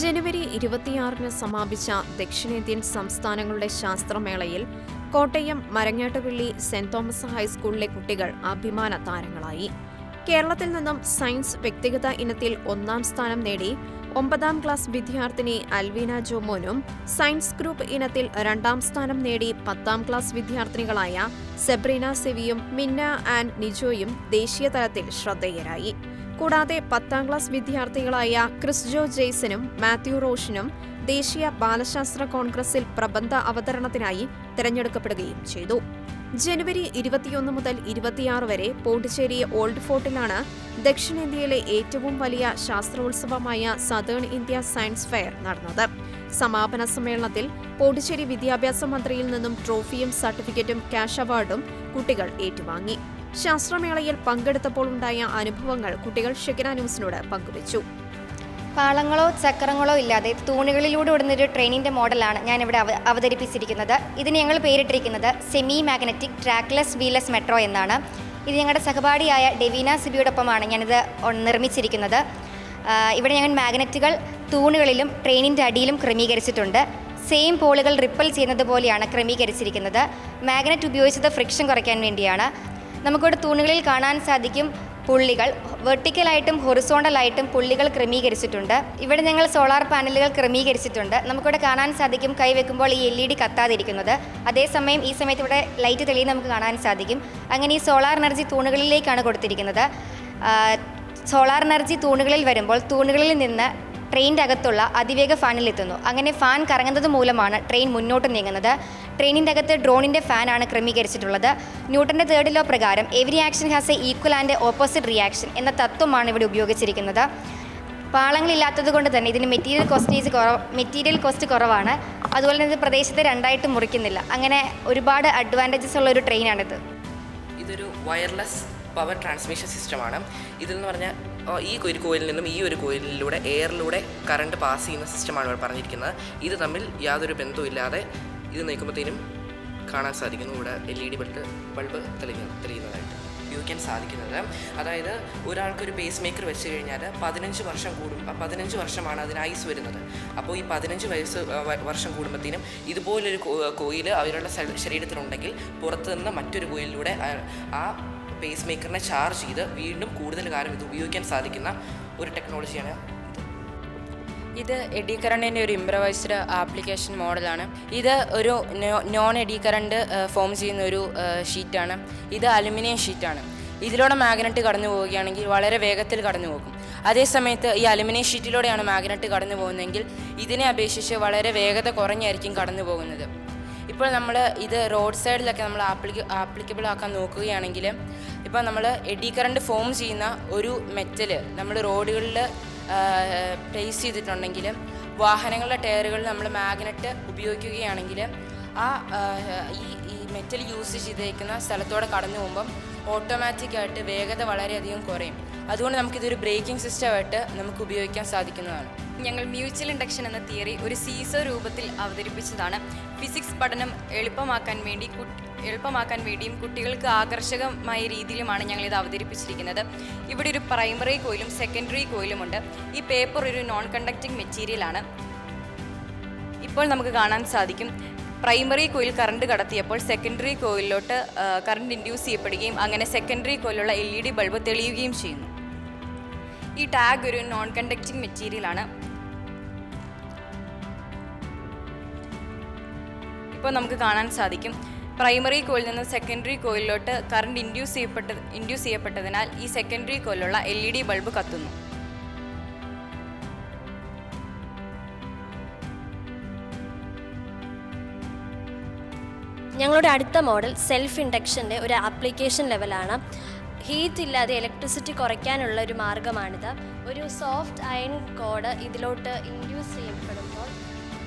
ജനുവരി 26 സമാപിച്ച ദക്ഷിണേന്ത്യൻ സംസ്ഥാനങ്ങളുടെ ശാസ്ത്രമേളയിൽ കോട്ടയം മരങ്ങാട്ടുപള്ളി സെന്റ് തോമസ് ഹൈസ്കൂളിലെ കുട്ടികൾ അഭിമാന താരങ്ങളായി. കേരളത്തിൽ നിന്നും സയൻസ് വ്യക്തിഗത ഇനത്തിൽ 1ാം സ്ഥാനം നേടി 9ാം ക്ലാസ് വിദ്യാർത്ഥിനി അൽവീന ജോമോനും സയൻസ് ഗ്രൂപ്പ് ഇനത്തിൽ 2ാം സ്ഥാനം നേടി 10ാം ക്ലാസ് വിദ്യാർത്ഥിനികളായ സെബ്രീന സെവിയും മിന്ന ആൻഡ് നിജോയും ദേശീയതലത്തിൽ ശ്രദ്ധേയരായി. കൂടാതെ 10ാം ക്ലാസ് വിദ്യാർത്ഥികളായ ക്രിസ്ജോ ജെയ്സനും മാത്യു റോഷനും ദേശീയ ബാലശാസ്ത്ര കോൺഗ്രസിൽ പ്രബന്ധ അവതരണത്തിനായി തിരഞ്ഞെടുക്കപ്പെടുകയും ചെയ്തു. ജനുവരി 21 മുതൽ 26 വരെ പോണ്ടിച്ചേരി ഓൾഡ് ഫോർട്ടിലാണ് ദക്ഷിണേന്ത്യയിലെ ഏറ്റവും വലിയ ശാസ്ത്രോത്സവമായ സതേൺ ഇന്ത്യ സയൻസ് ഫെയർ നടന്നത്. സമാപന സമ്മേളനത്തിൽ പോണ്ടിച്ചേരി വിദ്യാഭ്യാസ മന്ത്രിയിൽ നിന്നും ട്രോഫിയും സർട്ടിഫിക്കറ്റും ക്യാഷ് അവാർഡും കുട്ടികൾ ഏറ്റുവാങ്ങി. ശാസ്ത്രമേളയിൽ പങ്കെടുത്തപ്പോൾ ഉണ്ടായ അനുഭവങ്ങൾ കുട്ടികൾ ഷെക്കിന ന്യൂസിനോട് പങ്കുവച്ചു. പാളങ്ങളോ ചക്രങ്ങളോ ഇല്ലാതെ തൂണുകളിലൂടെ ഓടുന്നൊരു ട്രെയിനിൻ്റെ മോഡലാണ് ഞാനിവിടെ അവതരിപ്പിച്ചിരിക്കുന്നത്. ഇതിന് ഞങ്ങൾ പേരിട്ടിരിക്കുന്നത് സെമി മാഗ്നറ്റിക് ട്രാക്ലെസ് വീലെസ് മെട്രോ എന്നാണ്. ഇത് ഞങ്ങളുടെ സഹപാഠിയായ ഡെവീന സിബിയോടൊപ്പമാണ് ഞാനിത് നിർമ്മിച്ചിരിക്കുന്നത്. ഇവിടെ ഞങ്ങൾ മാഗ്നറ്റുകൾ തൂണുകളിലും ട്രെയിനിൻ്റെ അടിയിലും ക്രമീകരിച്ചിട്ടുണ്ട്. സെയിം പോളുകൾ റിപ്പൽ ചെയ്യുന്നത് പോലെയാണ് ക്രമീകരിച്ചിരിക്കുന്നത്. മാഗ്നറ്റ് ഉപയോഗിച്ചത് ഫ്രിക്ഷൻ കുറയ്ക്കാൻ വേണ്ടിയാണ്. നമുക്കിവിടെ തൂണുകളിൽ കാണാൻ സാധിക്കും പുള്ളികൾ വെർട്ടിക്കലായിട്ടും ഹൊറിസോണ്ടലായിട്ടും പുള്ളികൾ ക്രമീകരിച്ചിട്ടുണ്ട്. ഇവിടെ ഞങ്ങൾ സോളാർ പാനലുകൾ ക്രമീകരിച്ചിട്ടുണ്ട്. നമുക്കിവിടെ കാണാൻ സാധിക്കും കൈവെക്കുമ്പോൾ ഈ LED കത്താതിരിക്കുന്നത്. അതേസമയം ഈ സമയത്ത് ഇവിടെ ലൈറ്റ് തെളിയുന്നത് നമുക്ക് കാണാൻ സാധിക്കും. അങ്ങനെ ഈ സോളാർ എനർജി തൂണുകളിലേക്കാണ് കൊടുത്തിരിക്കുന്നത്. സോളാർ എനർജി തൂണുകളിൽ വരുമ്പോൾ തൂണുകളിൽ നിന്ന് ട്രെയിനിൻ്റെ അകത്തുള്ള അതിവേഗ ഫാനിലെത്തുന്നു. അങ്ങനെ ഫാൻ കറങ്ങുന്നത് മൂലമാണ് ട്രെയിൻ മുന്നോട്ട് നീങ്ങുന്നത്. ട്രെയിനിൻ്റെ അകത്ത് ഡ്രോണിൻ്റെ ഫാനാണ് ക്രമീകരിച്ചിട്ടുള്ളത്. ന്യൂട്ടൻ്റെ 3rd ലോ പ്രകാരം every action has A equal and opposite reaction എന്ന തത്വമാണ് ഇവിടെ ഉപയോഗിച്ചിരിക്കുന്നത്. പാളങ്ങളില്ലാത്തത് കൊണ്ട് തന്നെ ഇതിന് മെറ്റീരിയൽ കോസ്റ്റ് കുറവാണ്. അതുപോലെ തന്നെ ഇത് പ്രദേശത്തെ 2ആയിട്ട് മുറിക്കുന്നില്ല. അങ്ങനെ ഒരുപാട് അഡ്വാൻറ്റേജസ് ഉള്ള ഒരു ട്രെയിനാണിത്. ഇതൊരു വയർലെസ് പവർ ട്രാൻസ്മിഷൻ സിസ്റ്റമാണ്. ഇതെന്ന് പറഞ്ഞാൽ ഈ ഒരു കോയിലിൽ നിന്നും ഈ ഒരു കോയിലിലൂടെ എയറിലൂടെ കറണ്ട് പാസ് ചെയ്യുന്ന സിസ്റ്റമാണ് ഇവിടെ പറഞ്ഞിരിക്കുന്നത്. ഇത് തമ്മിൽ യാതൊരു ബന്ധവുമില്ലാതെ ഇത് നീക്കുമ്പോഴത്തേനും കാണാൻ സാധിക്കുന്നു ഇവിടെ LED ബൾബ് തെളിയുന്നതായിട്ട് ഉപയോഗിക്കാൻ സാധിക്കുന്നത്. അതായത് ഒരാൾക്കൊരു പേസ് മേക്കർ വെച്ച് കഴിഞ്ഞാൽ 15 വർഷമാണ് അതിന് ആയുസ് വരുന്നത്. അപ്പോൾ ഈ 15 വർഷം കൂടുമ്പോഴത്തേനും ഇതുപോലൊരു കോയിൽ അവരുടെ ശരീരത്തിലുണ്ടെങ്കിൽ പുറത്തു നിന്ന് മറ്റൊരു കോയിലിലൂടെ ആ പേസ് മേക്കറിനെ ചാർജ് ചെയ്ത് വീണ്ടും കൂടുതൽ കാലം ഇത് ഉപയോഗിക്കാൻ സാധിക്കുന്ന ഒരു ടെക്നോളജിയാണ് ഇത് എഡി കറണ്ടിൻ്റെ ഒരു ഇംപ്രവൈസ്ഡ് ആപ്ലിക്കേഷൻ മോഡലാണ്. ഇത് ഒരു നോൺ എഡി കറണ്ട് ഫോം ചെയ്യുന്ന ഒരു ഷീറ്റാണ്. ഇത് അലുമിനിയം ഷീറ്റാണ്. ഇതിലൂടെ മാഗ്നറ്റ് കടന്നു പോവുകയാണെങ്കിൽ വളരെ വേഗത്തിൽ കടന്നു പോകും. അതേസമയത്ത് ഈ അലുമിനിയം ഷീറ്റിലൂടെയാണ് മാഗ്നറ്റ് കടന്നു പോകുന്നതെങ്കിൽ ഇതിനെ അപേക്ഷിച്ച് വളരെ വേഗത കുറഞ്ഞായിരിക്കും കടന്നു പോകുന്നത്. ഇപ്പോൾ നമ്മൾ ഇത് റോഡ് സൈഡിലൊക്കെ നമ്മൾ ആപ്ലിക്കബിൾ ആക്കാൻ നോക്കുകയാണെങ്കിൽ ഇപ്പോൾ നമ്മൾ എഡി കറണ്ട് ഫോം ചെയ്യുന്ന ഒരു മെറ്റൽ നമ്മൾ റോഡുകളിൽ പ്ലേസ് ചെയ്തിട്ടുണ്ടെങ്കിൽ വാഹനങ്ങളുടെ ടയറുകളിൽ നമ്മൾ മാഗ്നറ്റ് ഉപയോഗിക്കുകയാണെങ്കിൽ ഈ മെറ്റൽ യൂസ് ചെയ്തേക്കുന്ന സ്ഥലത്തോടെ കടന്നു പോകുമ്പം ഓട്ടോമാറ്റിക്കായിട്ട് വേഗത വളരെയധികം കുറയും. അതുകൊണ്ട് നമുക്കിതൊരു ബ്രേക്കിംഗ് സിസ്റ്റമായിട്ട് നമുക്ക് ഉപയോഗിക്കാൻ സാധിക്കുന്നതാണ്. ഞങ്ങൾ മ്യൂച്വൽ ഇൻഡക്ഷൻ എന്ന തിയറി ഒരു സീസോ രൂപത്തിൽ അവതരിപ്പിച്ചതാണ്. ഫിസിക്സ് പഠനം എളുപ്പമാക്കാൻ വേണ്ടിയും കുട്ടികൾക്ക് ആകർഷകമായ രീതിയിലുമാണ് ഞങ്ങളിത് അവതരിപ്പിച്ചിരിക്കുന്നത്. ഇവിടെ ഒരു പ്രൈമറി കോയിലും സെക്കൻഡറി കോയിലും ഉണ്ട്. ഈ പേപ്പർ ഒരു നോൺ കണ്ടക്റ്റിംഗ് മെറ്റീരിയലാണ്. ഇപ്പോൾ നമുക്ക് കാണാൻ സാധിക്കും പ്രൈമറി കോയിൽ കറണ്ട് കടത്തിയപ്പോൾ സെക്കൻഡറി കോയിലോട്ട് കറണ്ട് ഇൻഡ്യൂസ് ചെയ്യപ്പെടുകയും അങ്ങനെ സെക്കൻഡറി കോയിലുള്ള LED ബൾബ് തെളിയുകയും ചെയ്യുന്നു. ഈ ടാഗ് ഒരു നോൺ കണ്ടക്റ്റിംഗ് മെറ്റീരിയലാണ്. ഇപ്പോൾ നമുക്ക് കാണാൻ സാധിക്കും പ്രൈമറി കോയിൽ നിന്ന് സെക്കൻഡറി കോയിലോട്ട് കറണ്ട് ഇൻഡ്യൂസ് ചെയ്യപ്പെട്ടതിനാൽ ഈ സെക്കൻഡറി കോയിലുള്ള LED ബൾബ് കത്തുന്നു. ഞങ്ങളുടെ അടുത്ത മോഡൽ സെൽഫ് ഇൻഡക്ഷൻ്റെ ഒരു ആപ്ലിക്കേഷൻ ലെവലാണ്. ഹീറ്റ് ഇല്ലാതെ ഇലക്ട്രിസിറ്റി കുറയ്ക്കാനുള്ള ഒരു മാർഗ്ഗമാണിത്. ഒരു സോഫ്റ്റ് അയൺ കോഡ് ഇതിലോട്ട് ഇൻഡ്യൂസ് ചെയ്യപ്പെടുമ്പോൾ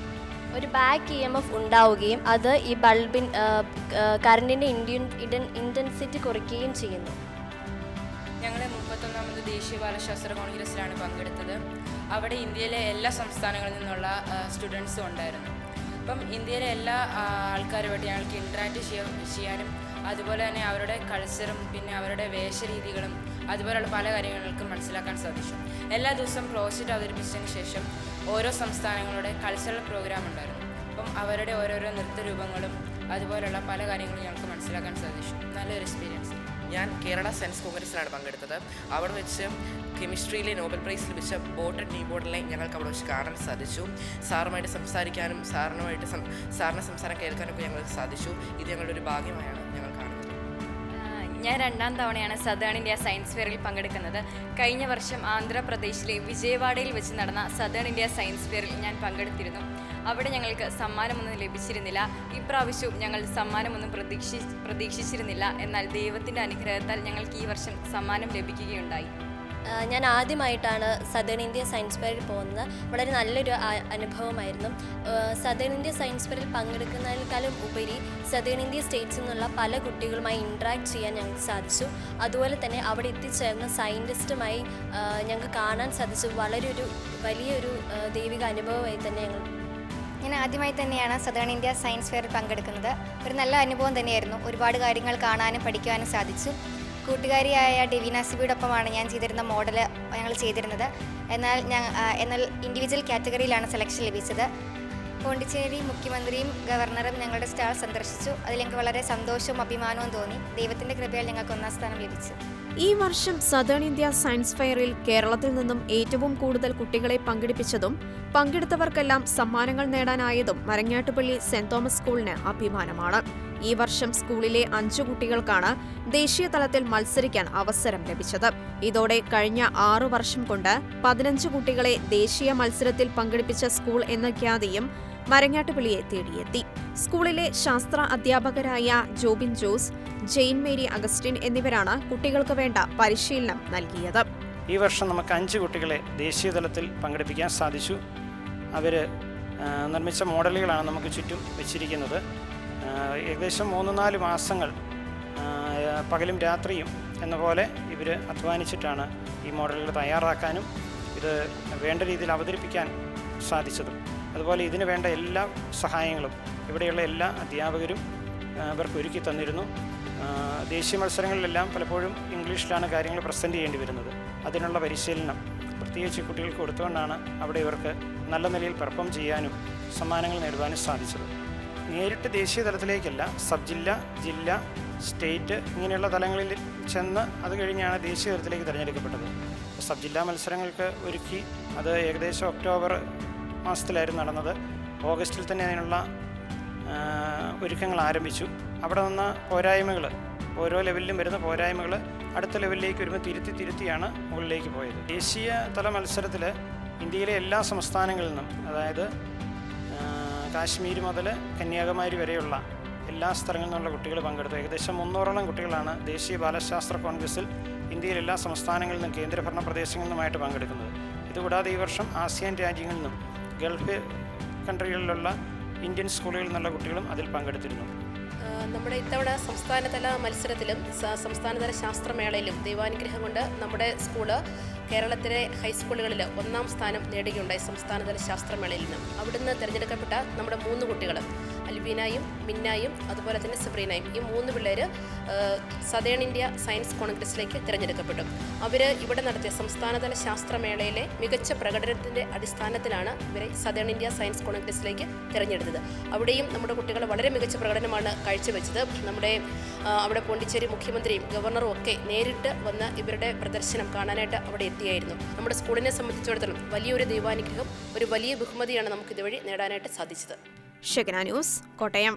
ഒരു ബാക്ക് EMF ഉണ്ടാവുകയും അത് ഈ കറണ്ടിൻ്റെ ഇൻറ്റൻസിറ്റി കുറയ്ക്കുകയും ചെയ്യുന്നു. ഞങ്ങൾ 31ാമത് ദേശീയ ബാലശാസ്ത്ര കോൺഗ്രസ്സിലാണ് പങ്കെടുത്തത്. അവിടെ ഇന്ത്യയിലെ എല്ലാ സംസ്ഥാനങ്ങളിൽ നിന്നുള്ള സ്റ്റുഡൻസും ഉണ്ടായിരുന്നു. അപ്പം ഇന്ത്യയിലെ എല്ലാ ആൾക്കാരുമായിട്ട് ഞങ്ങൾക്ക് ഇൻട്രാക്ട് ചെയ്യാനും അതുപോലെ തന്നെ അവരുടെ കൾച്ചറും പിന്നെ അവരുടെ വേഷരീതികളും അതുപോലെയുള്ള പല കാര്യങ്ങൾക്കും മനസ്സിലാക്കാൻ സാധിച്ചു. എല്ലാ ദിവസവും പ്രോജക്റ്റ് അവതരിപ്പിച്ചതിന് ശേഷം ഓരോ സംസ്ഥാനങ്ങളുടെ കൾച്ചറൽ പ്രോഗ്രാം ഉണ്ടായിരുന്നു. അപ്പം അവരുടെ ഓരോരോ നൃത്തരൂപങ്ങളും അതുപോലെയുള്ള പല കാര്യങ്ങളും ഞങ്ങൾക്ക് മനസ്സിലാക്കാൻ സാധിച്ചു. നല്ലൊരു എക്സ്പീരിയൻസ്. ഞാൻ കേരള സയൻസ് കോൺഗ്രസ്സിലാണ് പങ്കെടുത്തത്. അവിടെ വെച്ച് കെമിസ്ട്രിയിലെ നോബൽ പ്രൈസ് ലഭിച്ച ബോട്ടൺ ഡി ബോർഡിനെ ഞങ്ങൾക്ക് അവിടെ വെച്ച് കാണാൻ സാധിച്ചു. സാറുമായിട്ട് സംസാരിക്കാനും സാറിൻ്റെ സംസാരം കേൾക്കാനൊക്കെ ഞങ്ങൾക്ക് സാധിച്ചു. ഇത് ഞങ്ങളുടെ ഒരു ഭാഗ്യമായാണ് ഞങ്ങൾ കാണുന്നത്. ഞാൻ 2ാം തവണയാണ് സദേൺ ഇന്ത്യ സയൻസ് ഫെയറിൽ പങ്കെടുക്കുന്നത്. കഴിഞ്ഞ വർഷം ആന്ധ്രാപ്രദേശിലെ വിജയവാഡയിൽ വെച്ച് നടന്ന സദേൺ ഇന്ത്യ സയൻസ് ഫെയറിൽ ഞാൻ പങ്കെടുത്തിരുന്നു. അവിടെ ഞങ്ങൾക്ക് സമ്മാനമൊന്നും ലഭിച്ചിരുന്നില്ല. ഇപ്രാവശ്യവും ഞങ്ങൾ സമ്മാനമൊന്നും പ്രതീക്ഷിച്ചിരുന്നില്ല. എന്നാൽ ദൈവത്തിൻ്റെ അനുഗ്രഹത്താൽ ഞങ്ങൾക്ക് ഈ വർഷം സമ്മാനം ലഭിക്കുകയുണ്ടായി. ഞാൻ ആദ്യമായിട്ടാണ് സദേൺ ഇന്ത്യ സയൻസ് ഫെയറിൽ പോകുന്നത്. വളരെ നല്ലൊരു അനുഭവമായിരുന്നു. സദേൺ ഇന്ത്യ സയൻസ് ഫെയറിൽ പങ്കെടുക്കുന്നതിനേക്കാളും ഉപരി സദേൺ ഇന്ത്യ സ്റ്റേറ്റ്സിൽ നിന്നുള്ള പല കുട്ടികളുമായി ഇൻട്രാക്ട് ചെയ്യാൻ ഞങ്ങൾക്ക് സാധിച്ചു. അതുപോലെ തന്നെ അവിടെ എത്തിച്ചേർന്ന സയൻറ്റിസ്റ്റുമായി ഞങ്ങൾക്ക് കാണാൻ സാധിച്ചു. വലിയൊരു ദൈവിക അനുഭവമായി തന്നെ ഞാൻ ആദ്യമായി തന്നെയാണ് സദേൺ ഇന്ത്യ സയൻസ് ഫെയറിൽ പങ്കെടുക്കുന്നത്. ഒരു നല്ല അനുഭവം തന്നെയായിരുന്നു. ഒരുപാട് കാര്യങ്ങൾ കാണാനും പഠിക്കുവാനും സാധിച്ചു. കൂട്ടുകാരിയായ ഡെവീന സിബിയോടൊപ്പമാണ് ഞാൻ ചെയ്തിരുന്ന മോഡൽ ഞങ്ങൾ ചെയ്തിരുന്നത്. എന്നാൽ ഇൻഡിവിജ്വൽ കാറ്റഗറിയിലാണ് സെലക്ഷൻ ലഭിച്ചത്. പോണ്ടിച്ചേരി മുഖ്യമന്ത്രിയും ഗവർണറും ഞങ്ങളുടെ സ്റ്റാൾ സന്ദർശിച്ചു. അതിൽ ഞങ്ങൾക്ക് വളരെ സന്തോഷവും അഭിമാനവും തോന്നി. ദൈവത്തിൻ്റെ കൃപയാൽ ഞങ്ങൾക്ക് 1ാം സ്ഥാനം ലഭിച്ചു. ഈ വർഷം സദേൺ ഇന്ത്യ സയൻസ് ഫെയറിൽ കേരളത്തിൽ നിന്നും ഏറ്റവും കൂടുതൽ കുട്ടികളെ പങ്കെടുപ്പിച്ചതും പങ്കെടുത്തവർക്കെല്ലാം സമ്മാനങ്ങൾ നേടാനായതും മരങ്ങാട്ടുപള്ളി സെന്റ് തോമസ് സ്കൂളിന് അഭിമാനമാണ്. ഈ വർഷം സ്കൂളിലെ 5 കുട്ടികൾക്കാണ് ദേശീയ തലത്തിൽ മത്സരിക്കാൻ അവസരം ലഭിച്ചത്. ഇതോടെ കഴിഞ്ഞ 6 വർഷം കൊണ്ട് 15 കുട്ടികളെ ദേശീയ മത്സരത്തിൽ പങ്കെടുപ്പിച്ച സ്കൂൾ എന്ന ഖ്യാതിയും മരങ്ങാട്ടുപള്ളിയെ തേടിയെത്തി. സ്കൂളിലെ ശാസ്ത്ര അധ്യാപകരായ ജോബിൻ ജോസ്, ജെയിൻ മേരി അഗസ്റ്റിൻ എന്നിവരാണ് കുട്ടികൾക്ക് വേണ്ട പരിശീലനം നൽകിയത്. ഈ വർഷം നമുക്ക് 5 കുട്ടികളെ ദേശീയ തലത്തിൽ പങ്കെടുപ്പിക്കാൻ സാധിച്ചു. അവർ നിർമ്മിച്ച മോഡലുകളാണ് നമുക്ക് ചുറ്റും വെച്ചിരിക്കുന്നത്. ഏകദേശം 3-4 മാസങ്ങൾ പകലും രാത്രിയും എന്ന പോലെ ഇവർ അധ്വാനിച്ചിട്ടാണ് ഈ മോഡലുകൾ തയ്യാറാക്കാനും ഇത് വേണ്ട രീതിയിൽ അവതരിപ്പിക്കാൻ സാധിച്ചതും. അതുപോലെ ഇതിന് വേണ്ട എല്ലാ സഹായങ്ങളും ഇവിടെയുള്ള എല്ലാ അധ്യാപകരും ഇവർക്ക് ഒരുക്കി തന്നിരുന്നു. ദേശീയ മത്സരങ്ങളിലെല്ലാം പലപ്പോഴും ഇംഗ്ലീഷിലാണ് കാര്യങ്ങൾ പ്രസൻറ്റ് ചെയ്യേണ്ടി വരുന്നത്. അതിനുള്ള പരിശീലനം പ്രത്യേകിച്ച് കുട്ടികൾക്ക് കൊടുത്തുകൊണ്ടാണ് അവിടെ ഇവർക്ക് നല്ല നിലയിൽ പെർഫോം ചെയ്യാനും സമ്മാനങ്ങൾ നേടുവാനും സാധിച്ചത്. നേരിട്ട് ദേശീയ തലത്തിലേക്കല്ല, സബ് ജില്ല, ജില്ല, സ്റ്റേറ്റ് ഇങ്ങനെയുള്ള തലങ്ങളിൽ ചെന്ന് അത് കഴിഞ്ഞാണ് ദേശീയ തലത്തിലേക്ക് തിരഞ്ഞെടുക്കപ്പെട്ടത്. സബ് ജില്ലാ മത്സരങ്ങൾക്ക് ഒരുക്കി അത് ഏകദേശം ഒക്ടോബർ മാസത്തിലായിരുന്നു നടന്നത്. ഓഗസ്റ്റിൽ തന്നെ അതിനുള്ള ഒരുക്കങ്ങൾ ആരംഭിച്ചു. അവിടെ നിന്ന് പോരായ്മകൾ, ഓരോ ലെവലിലും വരുന്ന പോരായ്മകൾ അടുത്ത ലെവലിലേക്ക് വരുമ്പോൾ തിരുത്തിയാണ് മുകളിലേക്ക് പോയത്. ദേശീയ തല മത്സരത്തിൽ ഇന്ത്യയിലെ എല്ലാ സംസ്ഥാനങ്ങളിൽ നിന്നും, അതായത് കാശ്മീർ മുതൽ കന്യാകുമാരി വരെയുള്ള എല്ലാ സ്ഥലങ്ങളിൽ നിന്നുള്ള കുട്ടികൾ പങ്കെടുത്തു. ഏകദേശം 300ഓളം കുട്ടികളാണ് ദേശീയ ബാലശാസ്ത്ര കോൺഗ്രസിൽ ഇന്ത്യയിലെ എല്ലാ സംസ്ഥാനങ്ങളിൽ നിന്നും കേന്ദ്രഭരണ പ്രദേശങ്ങളിൽ നിന്നുമായിട്ട് പങ്കെടുക്കുന്നത്. ഇതുകൂടാതെ ഈ വർഷം ആസിയാൻ രാജ്യങ്ങളിൽ നിന്നും ഗൾഫ് കൺട്രികളിലുള്ള ഇന്ത്യൻ സ്കൂളുകളിൽ നിന്നുള്ള കുട്ടികളും അതിൽ പങ്കെടുത്തിരുന്നു. നമ്മുടെ ഇത്തവണ സംസ്ഥാനതല മത്സരത്തിലും സംസ്ഥാനതല ശാസ്ത്രമേളയിലും ദൈവാനുഗ്രഹം കൊണ്ട് നമ്മുടെ സ്കൂള് കേരളത്തിലെ ഹൈസ്കൂളുകളിൽ 1ാം സ്ഥാനം നേടുകയുണ്ടായി. സംസ്ഥാനതല ശാസ്ത്രമേളയിൽ നിന്നും അവിടുന്ന് തിരഞ്ഞെടുക്കപ്പെട്ട നമ്മുടെ 3 കുട്ടികൾ, അൽബീനായും മിന്നായും അതുപോലെ തന്നെ സബ്രീനയും, ഈ 3 പിള്ളേർ സദേൺ ഇന്ത്യ സയൻസ് കോൺഗ്രസിലേക്ക് തിരഞ്ഞെടുക്കപ്പെട്ടു. അവർ ഇവിടെ നടത്തിയ സംസ്ഥാനതല ശാസ്ത്രമേളയിലെ മികച്ച പ്രകടനത്തിൻ്റെ അടിസ്ഥാനത്തിലാണ് ഇവരെ സദേൺ ഇന്ത്യ സയൻസ് കോൺഗ്രസിലേക്ക് തിരഞ്ഞെടുത്തത്. അവിടെയും നമ്മുടെ കുട്ടികൾ വളരെ മികച്ച പ്രകടനമാണ് കാഴ്ചവെച്ചത്. അവിടെ പോണ്ടിച്ചേരി മുഖ്യമന്ത്രിയും ഗവർണറും ഒക്കെ നേരിട്ട് വന്ന് ഇവരുടെ പ്രദർശനം കാണാനായിട്ട് അവിടെ എത്തിയായിരുന്നു. നമ്മുടെ സ്കൂളിനെ സംബന്ധിച്ചിടത്തോളം വലിയൊരു ദൈവാനുഗ്രഹം, ഒരു വലിയ ബഹുമതിയാണ് നമുക്ക് ഇതുവഴി നേടാനായിട്ട് സാധിച്ചത്. ഷെഗ്ന ന്യൂസ്, കോട്ടയം.